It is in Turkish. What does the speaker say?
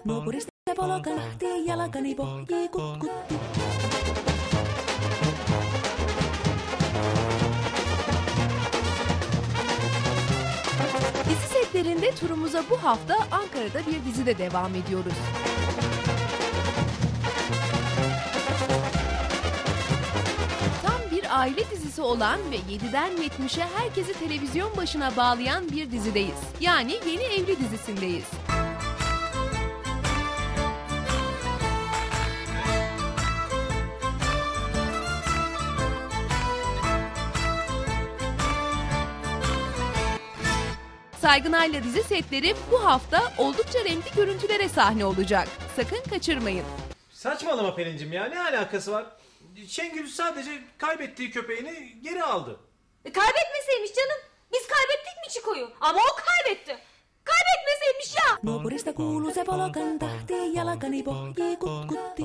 Nuopurista polokan lähti, jalkani pohjii kutkutti. Dizi setlerinde turumuza bu hafta Ankara'da bir dizide devam ediyoruz. Tam bir aile dizisi olan ve 7'den 70'e herkesi televizyon başına bağlayan bir dizideyiz. Yani Yeni Evli dizisindeyiz. Saygınay'la dizi setleri bu hafta oldukça renkli görüntülere sahne olacak. Sakın kaçırmayın. Saçmalama Pelin'cim ya, ne alakası var? Şengül sadece kaybettiği köpeğini geri aldı. Kaybetmeseymiş canım. Biz kaybettik mi Çiko'yu? Ama o kaybetti. Kaybetmeseymiş ya. Nuopurista kuuluu se polokan tahti, jalkani pohjii kutkutti.